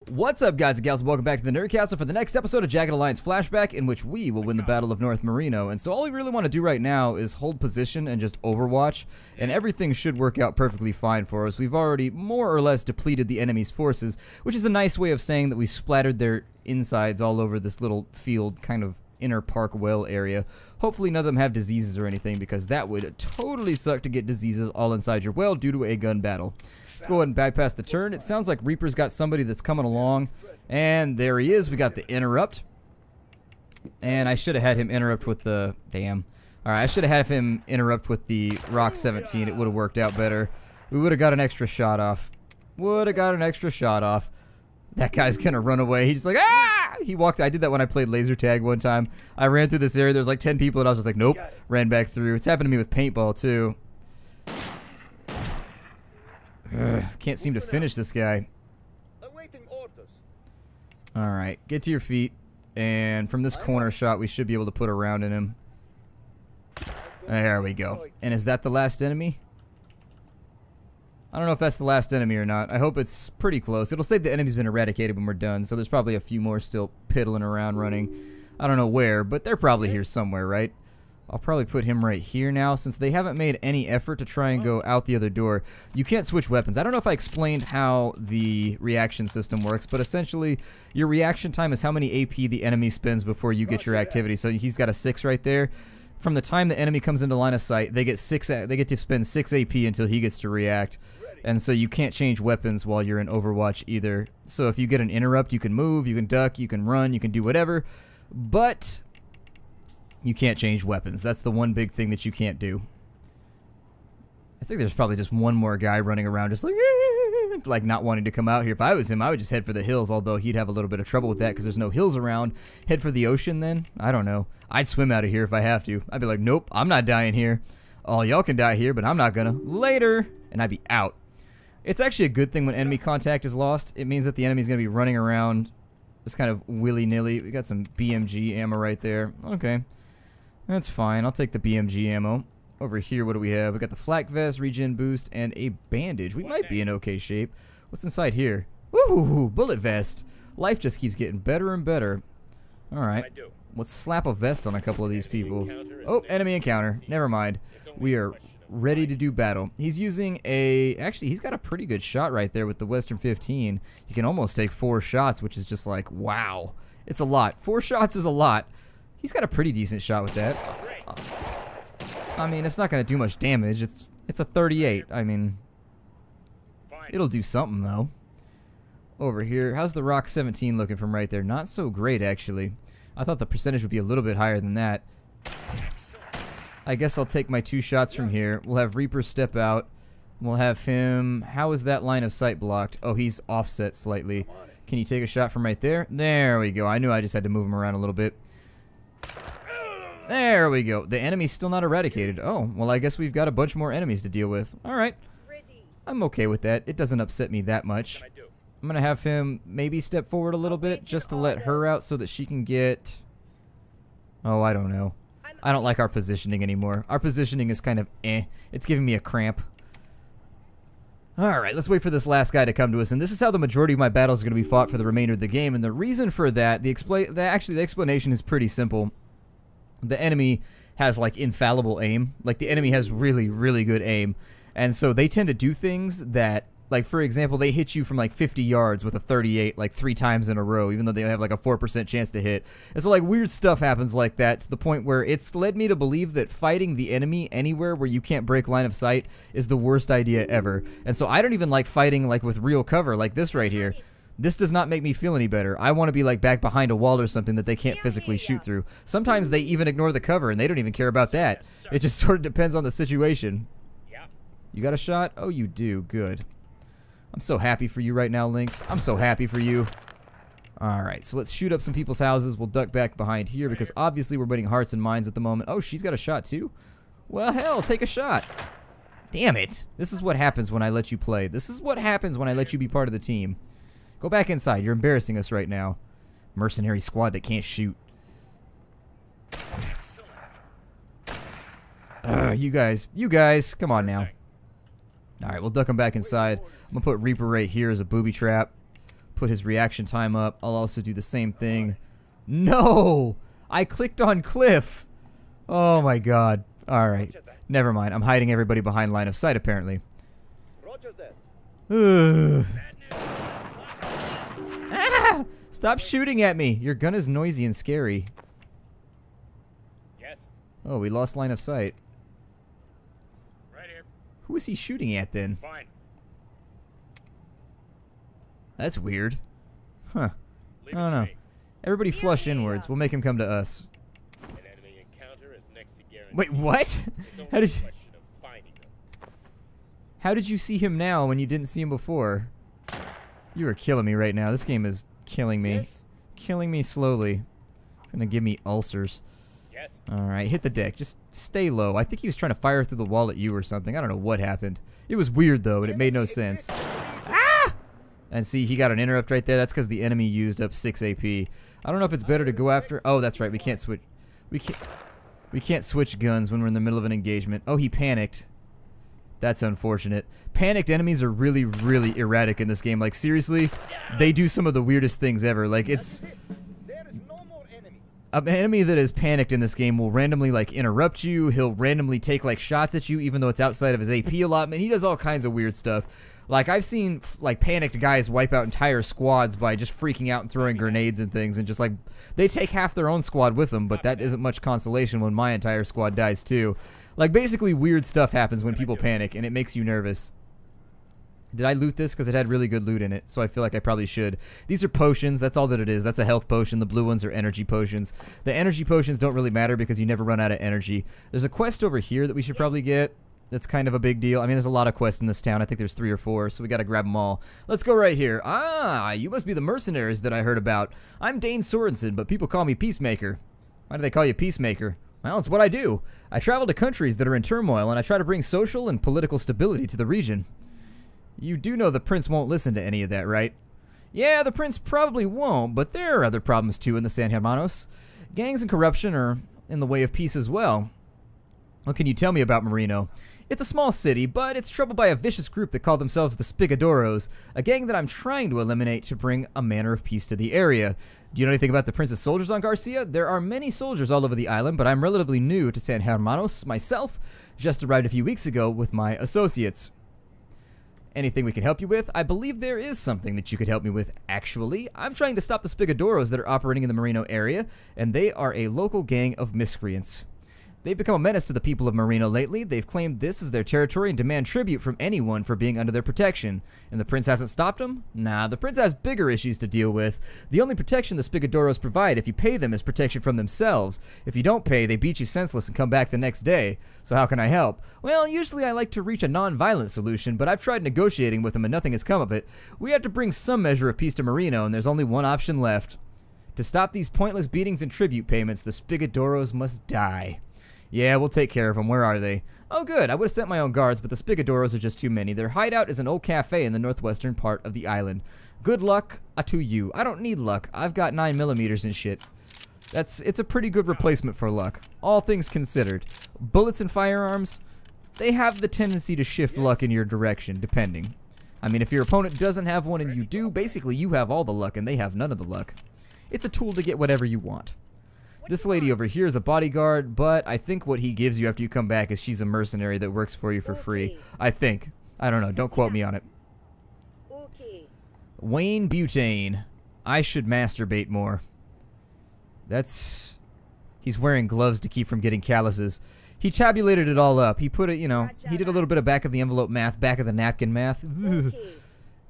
What's up, guys and gals? Welcome back to the Nerdcastle for the next episode of Jagged Alliance Flashback, in which we will win the Battle of North Marino. And so all we really want to do right now is hold position and just overwatch, and everything should work out perfectly fine for us. We've already more or less depleted the enemy's forces, which is a nice way of saying that we splattered their insides all over this little field, kind of inner park well area. Hopefully none of them have diseases or anything, because that would totally suck to get diseases all inside your well due to a gun battle. Let's go ahead and bypass the turn. It sounds like Reaper's got somebody that's coming along. And there he is. We got the interrupt. And I should have had him interrupt with the... Damn. Alright, I should have had him interrupt with the Rock 17. It would have worked out better. We would have got an extra shot off. That guy's gonna run away. He's just like, ah! He walked... I did that when I played laser tag one time. I ran through this area. There was like 10 people and I was just like, nope. Ran back through. It's happened to me with paintball too. Can't seem to finish this guy. Alright, get to your feet. And from this corner shot, we should be able to put a round in him. There we go. And is that the last enemy? I don't know if that's the last enemy or not. I hope it's pretty close. It'll say the enemy's been eradicated when we're done, so there's probably a few more still piddling around running. I don't know where, but they're probably here somewhere, right? I'll probably put him right here now, since they haven't made any effort to try and go out the other door. You can't switch weapons. I don't know if I explained how the reaction system works, but essentially, your reaction time is how many AP the enemy spends before you get your activity. So he's got a 6 right there. From the time the enemy comes into line of sight, they get to spend 6 AP until he gets to react. And so you can't change weapons while you're in Overwatch either. So if you get an interrupt, you can move, you can duck, you can run, you can do whatever. But you can't change weapons. That's the one big thing that you can't do. I think there's probably just one more guy running around just like not wanting to come out here. If I was him, I would just head for the hills, although he'd have a little bit of trouble with that because there's no hills around. Head for the ocean then? I don't know. I'd swim out of here if I have to. I'd be like, nope, I'm not dying here. Oh, y'all can die here, but I'm not gonna. Later! And I'd be out. It's actually a good thing when enemy contact is lost. It means that the enemy's gonna be running around just kind of willy-nilly. We got some BMG ammo right there. Okay. That's fine. I'll take the BMG ammo. Over here, what do we have? We got the flak vest, regen boost, and a bandage. We might be in okay shape. What's inside here? Woo! Bullet vest. Life just keeps getting better and better. Alright. Let's slap a vest on a couple of these people. Oh, enemy encounter. Never mind. We are ready to do battle. He's using a... Actually, he's got a pretty good shot right there with the Western 15. He can almost take 4 shots, which is just like, wow. It's a lot. 4 shots is a lot. He's got a pretty decent shot with that. I mean, it's not going to do much damage. It's a 38. I mean, it'll do something, though. Over here, how's the Rock 17 looking from right there? Not so great, actually. I thought the percentage would be a little bit higher than that. I guess I'll take my 2 shots from here. We'll have Reaper step out. We'll have him... How is that line of sight blocked? Oh, he's offset slightly. Can you take a shot from right there? There we go. I knew I just had to move him around a little bit. There we go. The enemy's still not eradicated. Oh, well, I guess we've got a bunch more enemies to deal with. Alright. I'm okay with that. It doesn't upset me that much. I'm going to have him maybe step forward a little bit just to let her out so that she can get... Oh, I don't know. I don't like our positioning anymore. Our positioning is kind of eh. It's giving me a cramp. Alright, let's wait for this last guy to come to us, and this is how the majority of my battles are going to be fought for the remainder of the game, and the reason for that, actually the explanation is pretty simple. The enemy has like infallible aim. Like the enemy has really, really good aim. And so they tend to do things that, like for example, they hit you from like 50 yards with a 38 like 3 times in a row, even though they have like a 4% chance to hit. And so like weird stuff happens like that to the point where it's led me to believe that fighting the enemy anywhere where you can't break line of sight is the worst idea ever. And so I don't even like fighting like with real cover like this right here. This does not make me feel any better. I want to be like back behind a wall or something that they can't physically shoot through. Sometimes they even ignore the cover and they don't even care about that. It just sort of depends on the situation. You got a shot? Oh, you do. Good. I'm so happy for you right now, Lynx. I'm so happy for you. Alright, so let's shoot up some people's houses. We'll duck back behind here because obviously we're winning hearts and minds at the moment. Oh, she's got a shot too? Well, hell, take a shot. Damn it. This is what happens when I let you play. This is what happens when I let you be part of the team. Go back inside. You're embarrassing us right now. Mercenary squad that can't shoot. You guys, come on now. Alright, we'll duck them back inside. I'm going to put Reaper right here as a booby trap. put his reaction time up. I'll also do the same thing. No! I clicked on Cliff! Oh my god. Alright. Never mind. I'm hiding everybody behind line of sight, apparently. Ah! Stop shooting at me! Your gun is noisy and scary. Oh, we lost line of sight. Right here. Who is he shooting at then? Fine. That's weird. Huh. I don't know. Everybody flush inwards. We'll make him come to us. An enemy encounter is next to guaranteed. Wait, what? How did you see him now when you didn't see him before? You are killing me right now. This game is killing me. Yes. Killing me slowly. It's gonna give me ulcers. Yes. Alright, hit the deck. Just stay low. I think he was trying to fire through the wall at you or something. I don't know what happened. It was weird though, and it made no sense. Ah! And see, he got an interrupt right there. That's because the enemy used up 6 AP. I don't know if it's better to go after... Oh, that's right. We can't switch... We can't switch guns when we're in the middle of an engagement. Oh, he panicked. That's unfortunate. Panicked enemies are really, really erratic in this game. Like, seriously, they do some of the weirdest things ever. Like, it's... An enemy that is panicked in this game will randomly, like, interrupt you. He'll randomly take, like, shots at you, even though it's outside of his AP allotment. He does all kinds of weird stuff. Like, I've seen, like, panicked guys wipe out entire squads by just freaking out and throwing grenades and things, and just, like, they take half their own squad with them, but that isn't much consolation when my entire squad dies, too. Like, basically, weird stuff happens when people panic, and it makes you nervous. Did I loot this? Because it had really good loot in it, so I feel like I probably should. These are potions. That's all that it is. That's a health potion. The blue ones are energy potions. The energy potions don't really matter because you never run out of energy. There's a quest over here that we should probably get. That's kind of a big deal. I mean, there's a lot of quests in this town. I think there's 3 or 4, so we gotta grab them all. Let's go right here. Ah, you must be the mercenaries that I heard about. I'm Dane Sorensen, but people call me Peacemaker. Why do they call you Peacemaker? Well, it's what I do. I travel to countries that are in turmoil, and I try to bring social and political stability to the region. You do know the prince won't listen to any of that, right? Yeah, the prince probably won't, but there are other problems too in the San Hermanos. Gangs and corruption are in the way of peace as well. What can you tell me about Marino? It's a small city, but it's troubled by a vicious group that call themselves the Spigadoros, a gang that I'm trying to eliminate to bring a manner of peace to the area. Do you know anything about the prince's soldiers on Garcia? There are many soldiers all over the island, but I'm relatively new to San Hermanos myself. Just arrived a few weeks ago with my associates. Anything we can help you with? I believe there is something that you could help me with, actually. I'm trying to stop the Spigadoros that are operating in the Marino area, and they are a local gang of miscreants. They've become a menace to the people of Marino lately. They've claimed this as their territory and demand tribute from anyone for being under their protection. And the prince hasn't stopped them? Nah, the prince has bigger issues to deal with. The only protection the Spigadoros provide if you pay them is protection from themselves. If you don't pay, they beat you senseless and come back the next day. So how can I help? Well, usually I like to reach a non-violent solution, but I've tried negotiating with them and nothing has come of it. We have to bring some measure of peace to Marino, and there's only one option left. To stop these pointless beatings and tribute payments, the Spigadoros must die. Yeah, we'll take care of them. Where are they? Oh, good. I would have sent my own guards, but the Spigadoros are just too many. Their hideout is an old cafe in the northwestern part of the island. Good luck to you. I don't need luck. I've got 9mm and shit. It's a pretty good replacement for luck, all things considered. Bullets and firearms, they have the tendency to shift luck in your direction, depending. I mean, if your opponent doesn't have one and you do, basically you have all the luck and they have none of the luck. It's a tool to get whatever you want. This lady over here is a bodyguard, but I think what he gives you after you come back is she's a mercenary that works for you for free. I think. I don't know. Don't quote me on it. Wayne Butane. I should masturbate more. He's wearing gloves to keep from getting calluses. He tabulated it all up. He put it, you know, he did a little bit of back of the envelope math, back of the napkin math.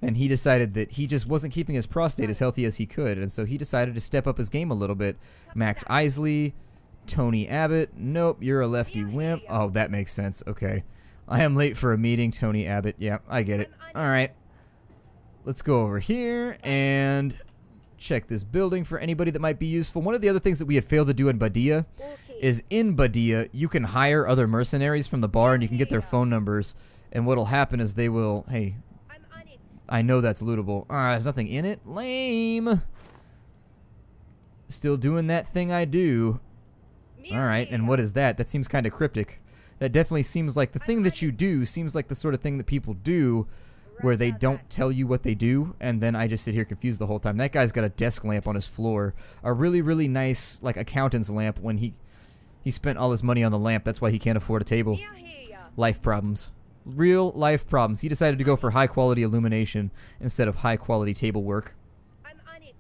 And he decided that he just wasn't keeping his prostate as healthy as he could, and so he decided to step up his game a little bit. Max Isley, Tony Abbott. Nope, you're a lefty wimp. Oh, that makes sense. Okay. I am late for a meeting, Tony Abbott. Yeah, I get it. Alright. Let's go over here and check this building for anybody that might be useful. One of the other things that we had failed to do in Badia is in Badia, you can hire other mercenaries from the bar and you can get their phone numbers, and what'll happen is they will... Hey... I know that's lootable. There's nothing in it? Lame. Still doing that thing I do. Alright, and what is that? That seems kind of cryptic. That definitely seems like the thing that you do seems like the sort of thing that people do where they don't tell you what they do, and then I just sit here confused the whole time. That guy's got a desk lamp on his floor, a really, really nice, like, accountant's lamp when he spent all his money on the lamp. That's why he can't afford a table. Life problems. Real life problems. He decided to go for high-quality illumination instead of high-quality table work. I'm on it.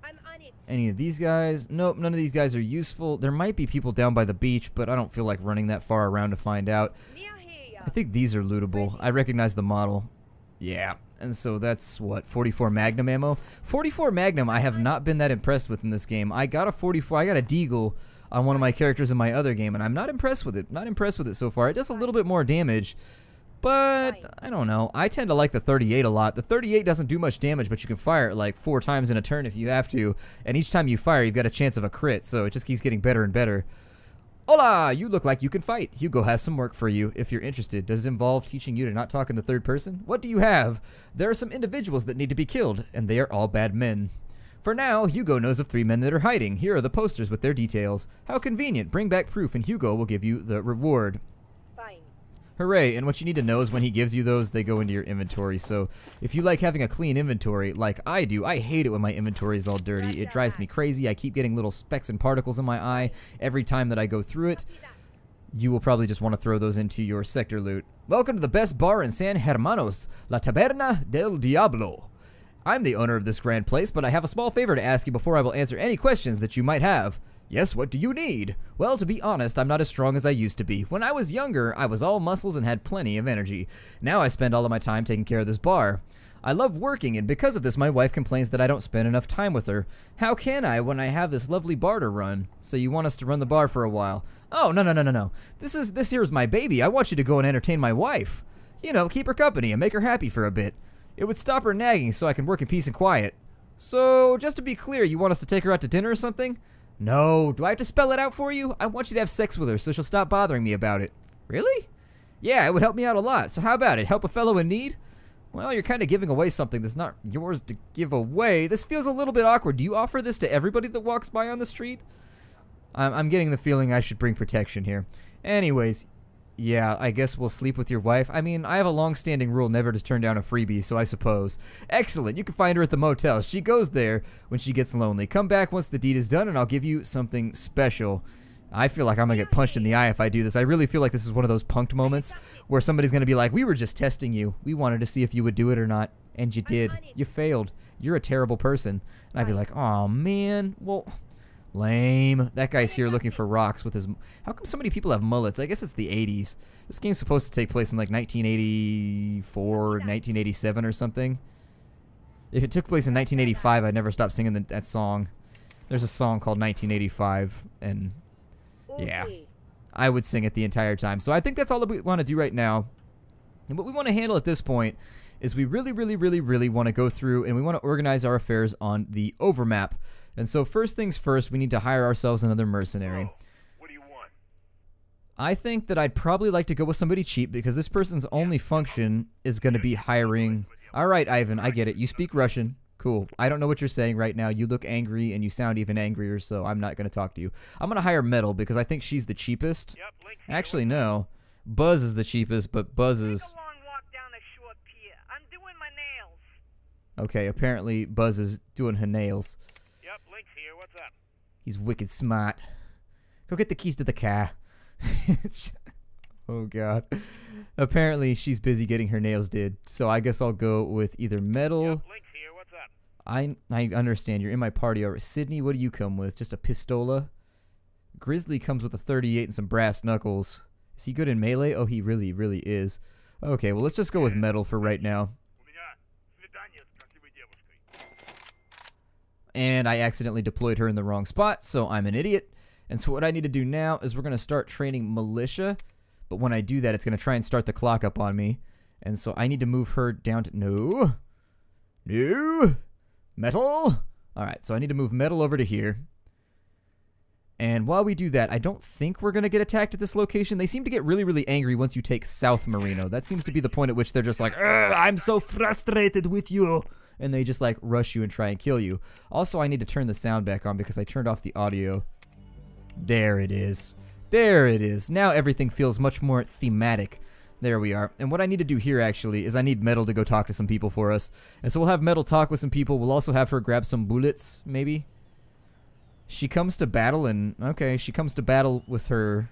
I'm on it. Any of these guys? Nope, none of these guys are useful. There might be people down by the beach, but I don't feel like running that far around to find out. I think these are lootable. I recognize the model. Yeah, and so that's, what, 44 Magnum ammo? 44 Magnum I have not been that impressed with in this game. I got a 44, I got a Deagle on one of my characters in my other game, and I'm not impressed with it. Not impressed with it so far. It does a little bit more damage, but I don't know. I tend to like the 38 a lot. The 38 doesn't do much damage, but you can fire it like 4 times in a turn if you have to, and each time you fire, you've got a chance of a crit, so it just keeps getting better and better. Hola! You look like you can fight. Hugo has some work for you if you're interested. Does it involve teaching you to not talk in the third person? What do you have? There are some individuals that need to be killed, and they are all bad men. For now, Hugo knows of 3 men that are hiding. Here are the posters with their details. How convenient. Bring back proof, and Hugo will give you the reward. Fine. Hooray, and what you need to know is when he gives you those, they go into your inventory. So if you like having a clean inventory, like I do, I hate it when my inventory is all dirty. It drives me crazy. I keep getting little specks and particles in my eye every time that I go through it. You will probably just want to throw those into your sector loot. Welcome to the best bar in San Hermanos, La Taberna del Diablo. I'm the owner of this grand place, but I have a small favor to ask you before I will answer any questions that you might have. Yes, what do you need? Well, to be honest, I'm not as strong as I used to be. When I was younger, I was all muscles and had plenty of energy. Now I spend all of my time taking care of this bar. I love working, and because of this, my wife complains that I don't spend enough time with her. How can I when I have this lovely bar to run? So you want us to run the bar for a while? Oh, no. This here is my baby. I want you to go and entertain my wife. You know, keep her company and make her happy for a bit. It would stop her nagging so I can work in peace and quiet. So, just to be clear, you want us to take her out to dinner or something? No. Do I have to spell it out for you? I want you to have sex with her so she'll stop bothering me about it. Really? Yeah, it would help me out a lot. So how about it? Help a fellow in need? Well, you're kind of giving away something that's not yours to give away. This feels a little bit awkward. Do you offer this to everybody that walks by on the street? I'm getting the feeling I should bring protection here. Anyways, yeah, I guess we'll sleep with your wife. I mean, I have a long-standing rule never to turn down a freebie, so I suppose. Excellent, you can find her at the motel. She goes there when she gets lonely. Come back once the deed is done, and I'll give you something special. I feel like I'm gonna get punched in the eye if I do this. I really feel like this is one of those punked moments where somebody's gonna be like, we were just testing you. We wanted to see if you would do it or not. And you did. You failed. You're a terrible person. And I'd be like, oh man, well... Lame. That guy's here looking for rocks with his... How come so many people have mullets? I guess it's the 80s. This game's supposed to take place in like 1984, 1987 or something. If it took place in 1985, I'd never stop singing that song. There's a song called 1985, and yeah, I would sing it the entire time. So I think that's all that we want to do right now. And what we want to handle at this point is we really want to go through and we want to organize our affairs on the overmap. And so first things first, we need to hire ourselves another mercenary. What do you want? I think that I'd probably like to go with somebody cheap because this person's only function is going to be hiring. All right, Ivan, I get it. You speak Russian. Cool. I don't know what you're saying right now. You look angry and you sound even angrier, so I'm not going to talk to you. I'm going to hire Metal because I think she's the cheapest. Actually, no. Buzz is the cheapest, but Buzz is... Okay, apparently Buzz is doing her nails. Yep, Link's here. What's up? He's wicked smart. Go get the keys to the car. Oh, God. Apparently, she's busy getting her nails did. So I guess I'll go with either Metal. Yep, Link's here. What's up? I understand. You're in my party already. Sydney, what do you come with? Just a pistola? Grizzly comes with a 38 and some brass knuckles. Is he good in melee? Oh, he really is. Okay, well, let's just go with Metal for right now. And I accidentally deployed her in the wrong spot, so I'm an idiot. And so what I need to do now is we're going to start training militia. But when I do that, it's going to try and start the clock up on me. And so I need to move her down to... No. Metal. Alright, so I need to move Metal over to here. And while we do that, I don't think we're going to get attacked at this location. They seem to get really angry once you take South Marino. That seems to be the point at which they're just like, I'm so frustrated with you. And they just like rush you and try and kill you. Also, I need to turn the sound back on because I turned off the audio. There it is. There it is. Now everything feels much more thematic. There we are. And what I need to do here, actually, is I need Metal to go talk to some people for us. And so we'll have Metal talk with some people. We'll also have her grab some bullets, maybe. She comes to battle and... Okay, she comes to battle with her...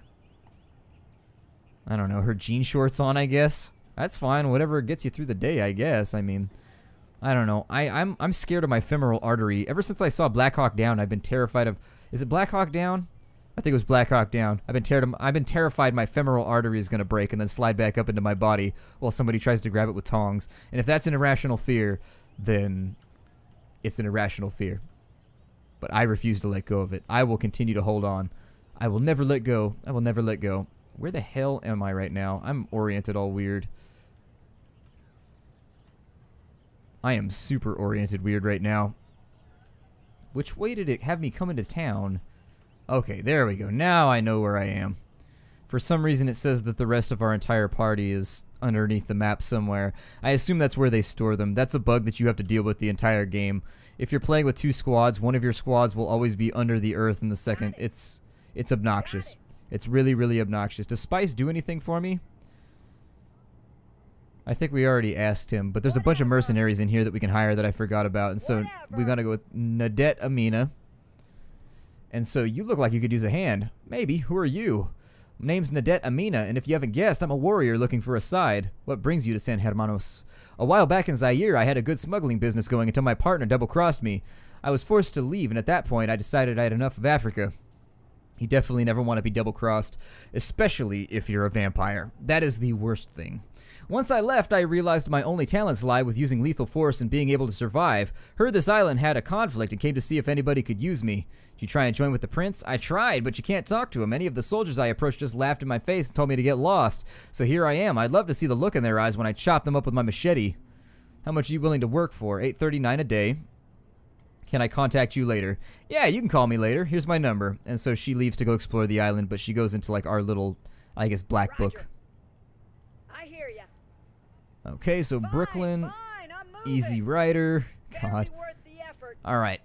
I don't know, her jean shorts on, I guess. That's fine. Whatever gets you through the day, I guess. I mean, I don't know. I'm scared of my femoral artery. Ever since I saw Black Hawk Down, I've been terrified of... Is it Black Hawk Down? I think it was Black Hawk Down. I've been terrified my femoral artery is going to break and then slide back up into my body while somebody tries to grab it with tongs. And if that's an irrational fear, then it's an irrational fear. But I refuse to let go of it. I will continue to hold on. I will never let go. I will never let go. Where the hell am I right now? I'm oriented all weird. I am super oriented weird right now. Which way did it have me come into town? Okay, there we go. Now I know where I am. For some reason it says that the rest of our entire party is underneath the map somewhere. I assume that's where they store them. That's a bug that you have to deal with the entire game. If you're playing with 2 squads, one of your squads will always be under the earth in the second. It's obnoxious. It's really, really obnoxious. Does Spice do anything for me? I think we already asked him, but there's a bunch of mercenaries in here that we can hire that I forgot about. And so we're going to go with Nadet Amina. And so you look like you could use a hand. Maybe. Who are you? My name's Nadet Amina, and if you haven't guessed, I'm a warrior looking for a side. What brings you to San Hermanos? A while back in Zaire, I had a good smuggling business going until my partner double-crossed me. I was forced to leave, and at that point, I decided I had enough of Africa. You definitely never want to be double-crossed, especially if you're a vampire. That is the worst thing. Once I left, I realized my only talents lie with using lethal force and being able to survive. Heard this island had a conflict and came to see if anybody could use me. Did you try and join with the prince? I tried, but you can't talk to him. Any of the soldiers I approached just laughed in my face and told me to get lost. So here I am. I'd love to see the look in their eyes when I chop them up with my machete. How much are you willing to work for? $8.39 a day. Can I contact you later? Yeah, you can call me later. Here's my number. And so she leaves to go explore the island, but she goes into like our little, I guess, black book. I hear ya. Okay, so Brooklyn, I'm Easy Rider. God. Barely worth the effort. Alright,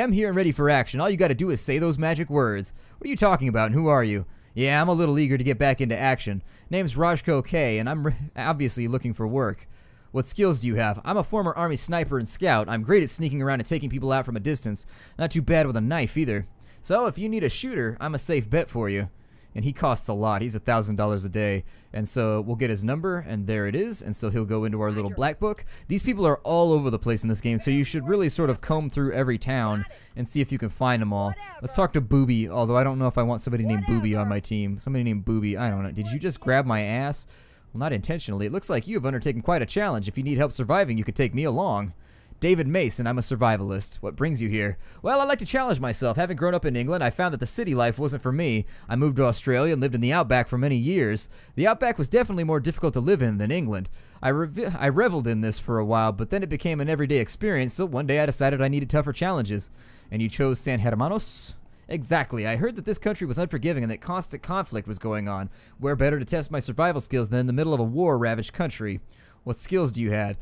I'm here and ready for action. All you gotta do is say those magic words. What are you talking about and who are you? Yeah, I'm a little eager to get back into action. Name's Rajko K, and I'm obviously looking for work. What skills do you have? I'm a former army sniper and scout. I'm great at sneaking around and taking people out from a distance. Not too bad with a knife either. So if you need a shooter, I'm a safe bet for you. And he costs a lot. He's $1,000 a day. And so we'll get his number, and there it is. And so he'll go into our little black book. These people are all over the place in this game, so you should really sort of comb through every town and see if you can find them all. Let's talk to Booby, although I don't know if I want somebody named Booby on my team. Somebody named Booby, I don't know. Did you just grab my ass? Well, not intentionally. It looks like you have undertaken quite a challenge. If you need help surviving, you could take me along. David Mason, I'm a survivalist. What brings you here? Well, I like to challenge myself. Having grown up in England, I found that the city life wasn't for me. I moved to Australia and lived in the outback for many years. The outback was definitely more difficult to live in than England. I reveled in this for a while, but then it became an everyday experience, so one day I decided I needed tougher challenges. And you chose San Hermanos? Exactly. I heard that this country was unforgiving and that constant conflict was going on. Where better to test my survival skills than in the middle of a war-ravaged country? What skills do you have?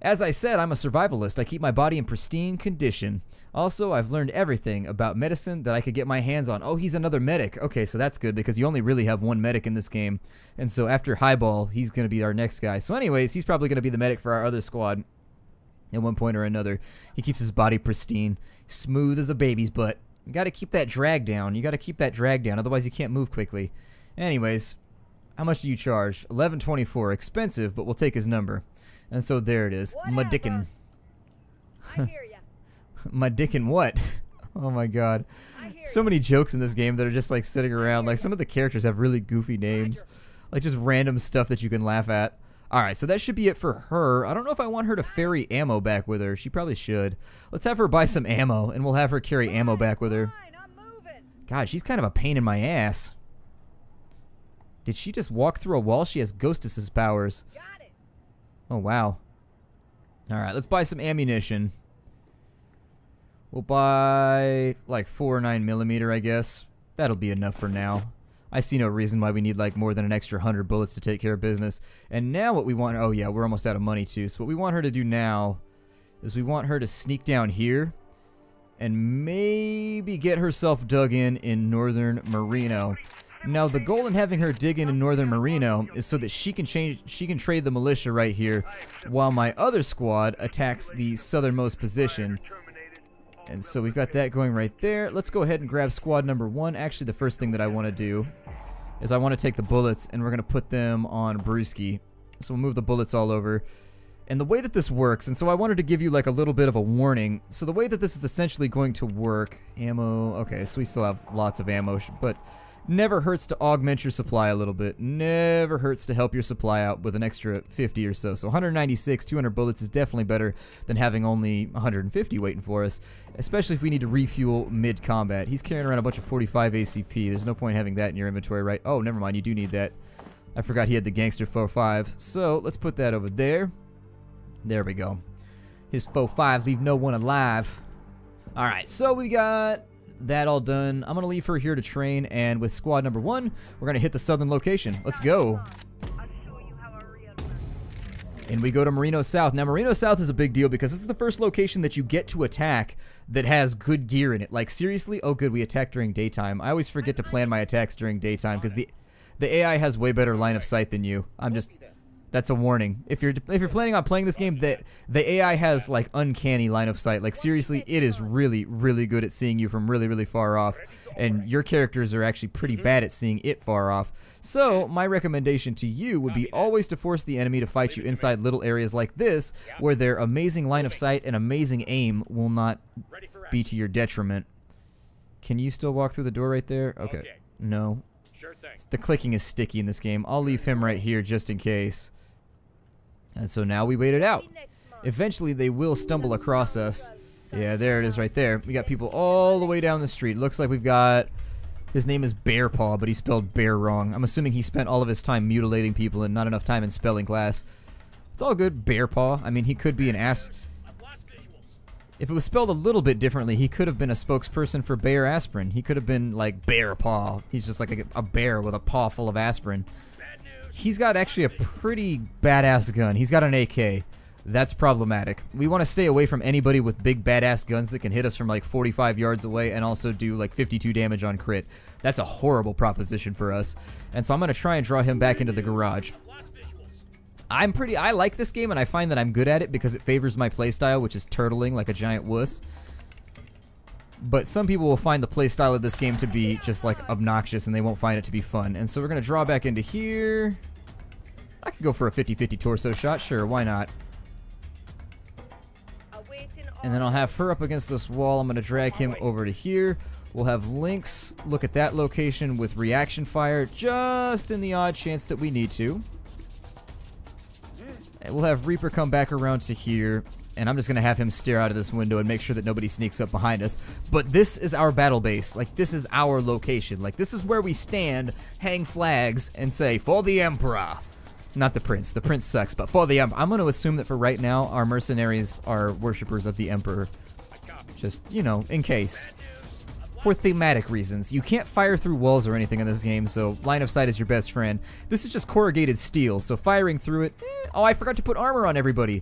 As I said, I'm a survivalist. I keep my body in pristine condition. Also, I've learned everything about medicine that I could get my hands on. Oh, he's another medic. Okay, so that's good because you only really have one medic in this game. And so after Highball, he's going to be our next guy. So anyways, he's probably going to be the medic for our other squad at one point or another. He keeps his body pristine, smooth as a baby's butt. You got to keep that drag down. You got to keep that drag down, otherwise you can't move quickly. Anyways, how much do you charge? $11.24. Expensive, but we'll take his number. And so there it is. Madickin. I hear ya. Madickin what? Oh my god. So many jokes in this game that are just like sitting around. Like some of the characters have really goofy names. Like just random stuff that you can laugh at. Alright, so that should be it for her. I don't know if I want her to ferry ammo back with her. She probably should. Let's have her buy some ammo, and we'll have her carry ammo back with her. God, she's kind of a pain in my ass. Did she just walk through a wall? She has Ghostess's powers. Oh, wow. Alright, let's buy some ammunition. We'll buy, like, 4 9mm, I guess. That'll be enough for now. I see no reason why we need like more than an extra 100 bullets to take care of business. And now what we want, oh yeah, we're almost out of money too. So what we want her to do now is we want her to sneak down here and maybe get herself dug in northern Merino. Now the goal in having her dig in northern Marino is so that she can trade the militia right here, while my other squad attacks the southernmost position. And so we've got that going right there. Let's go ahead and grab squad number 1. Actually, the first thing that I want to do is I want to take the bullets and we're going to put them on Brewski. So we'll move the bullets all over. And the way that this works, and so I wanted to give you like a little bit of a warning. So the way that this is essentially going to work, ammo, okay, so we still have lots of ammo, but never hurts to augment your supply a little bit. Never hurts to help your supply out with an extra 50 or so. So 196, 200 bullets is definitely better than having only 150 waiting for us, especially if we need to refuel mid-combat. He's carrying around a bunch of 45 ACP. There's no point having that in your inventory, right? Oh, never mind, you do need that. I forgot he had the Gangster 4.5. So let's put that over there. There we go. His 4.5 leave no one alive. Alright, so we got that all done. I'm going to leave her here to train, and with squad number 1, we're going to hit the southern location. Let's go. And we go to Marino South. Now, Marino South is a big deal because this is the first location that you get to attack that has good gear in it. Like, seriously? Oh, good, we attack during daytime. I always forget to plan my attacks during daytime because the AI has way better line of sight than you. That's a warning. If you're planning on playing this game, the AI has like uncanny line of sight. Like seriously, it is really, really good at seeing you from really, really far off. And your characters are actually pretty bad at seeing it far off. So my recommendation to you would be always to force the enemy to fight you inside little areas like this, where their amazing line of sight and amazing aim will not be to your detriment. Can you still walk through the door right there? Okay. No. The clicking is sticky in this game. I'll leave him right here just in case. And so now we wait it out. Eventually they will stumble across us. Yeah, there it is right there. We got people all the way down the street. Looks like we've got... His name is Bearpaw, but he spelled bear wrong. I'm assuming he spent all of his time mutilating people and not enough time in spelling class. It's all good, Bearpaw. I mean, he could be an ass... If it was spelled a little bit differently, he could have been a spokesperson for Bayer Aspirin. He could have been like Bearpaw. He's just like a bear with a paw full of aspirin. He's got actually a pretty badass gun. He's got an AK. That's problematic. We want to stay away from anybody with big badass guns that can hit us from like 45 yards away and also do like 52 damage on crit. That's a horrible proposition for us. And so I'm going to try and draw him back into the garage. I like this game and I find that I'm good at it because it favors my playstyle, which is turtling like a giant wuss. But some people will find the playstyle of this game to be just like obnoxious and they won't find it to be fun. And so we're going to draw back into here. I could go for a 50-50 torso shot. Sure, why not? And then I'll have her up against this wall. I'm going to drag him over to here. We'll have Lynx look at that location with reaction fire just in the odd chance that we need to. And we'll have Reaper come back around to here. And I'm just going to have him stare out of this window and make sure that nobody sneaks up behind us. But this is our battle base. Like, this is our location. Like, this is where we stand, hang flags, and say, for the Emperor. Not the Prince. The Prince sucks, but for the Emperor. I'm going to assume that for right now, our mercenaries are worshippers of the Emperor. Just, you know, in case. For thematic reasons. You can't fire through walls or anything in this game, so line of sight is your best friend. This is just corrugated steel, so firing through it... Oh, I forgot to put armor on everybody.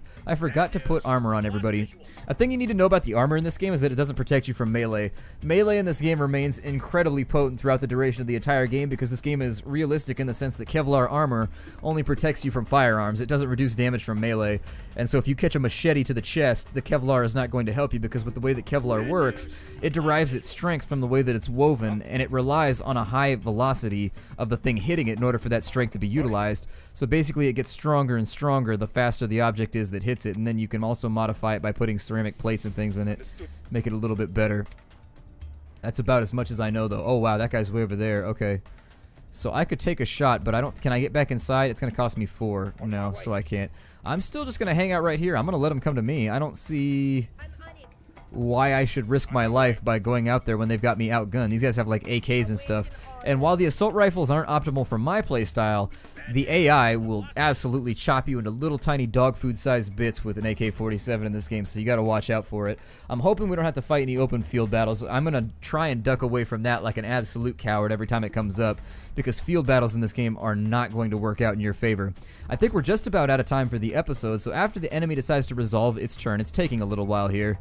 A thing you need to know about the armor in this game is that it doesn't protect you from melee. Melee in this game remains incredibly potent throughout the duration of the entire game because this game is realistic in the sense that Kevlar armor only protects you from firearms. It doesn't reduce damage from melee. And so if you catch a machete to the chest, the Kevlar is not going to help you because with the way that Kevlar works, it derives its strength from the way that it's woven, and it relies on a high velocity of the thing hitting it in order for that strength to be utilized. So basically it gets stronger and stronger the faster the object is that hits it, and then you can also modify it by putting ceramic plates and things in it, make it a little bit better. That's about as much as I know though. Oh wow, that guy's way over there. Okay. So I could take a shot, but I don't... Can I get back inside? It's going to cost me 4. No, so I can't. I'm still just going to hang out right here. I'm going to let him come to me. I don't see why I should risk my life by going out there when they've got me outgunned. These guys have like AKs and stuff. And while the assault rifles aren't optimal for my playstyle, the AI will absolutely chop you into little tiny dog food sized bits with an AK-47 in this game, so you gotta watch out for it. I'm hoping we don't have to fight any open field battles. I'm gonna try and duck away from that like an absolute coward every time it comes up, because field battles in this game are not going to work out in your favor. I think we're just about out of time for the episode, so after the enemy decides to resolve its turn, it's taking a little while here.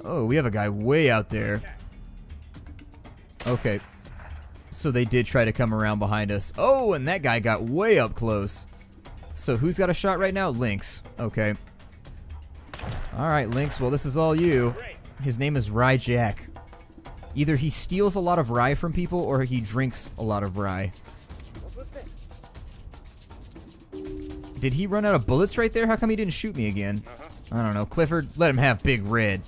Oh, we have a guy way out there. Okay. So they did try to come around behind us. Oh, and that guy got way up close. So who's got a shot right now? Lynx. Okay. Alright, Lynx. Well, this is all you. His name is Rye Jack. Either he steals a lot of rye from people or he drinks a lot of rye. Did he run out of bullets right there? How come he didn't shoot me again? I don't know. Clifford, let him have Big Red.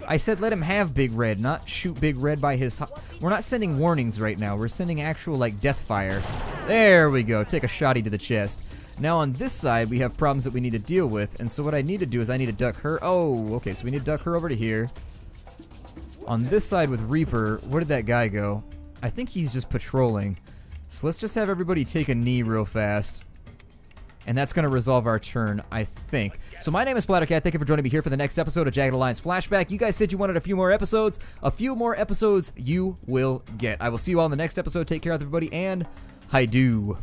I said let him have Big Red, not shoot Big Red by his... We're not sending warnings right now. We're sending actual, like, death fire. There we go. Take a shotty to the chest. Now on this side, we have problems that we need to deal with. And so what I need to do is I need to duck her. Oh, okay. So we need to duck her over to here. On this side with Reaper, where did that guy go? I think he's just patrolling. So let's just have everybody take a knee real fast. And that's going to resolve our turn, I think. So my name is Splattercat. Thank you for joining me here for the next episode of Jagged Alliance Flashback. You guys said you wanted a few more episodes. A few more episodes you will get. I will see you all in the next episode. Take care, everybody, and hi-do.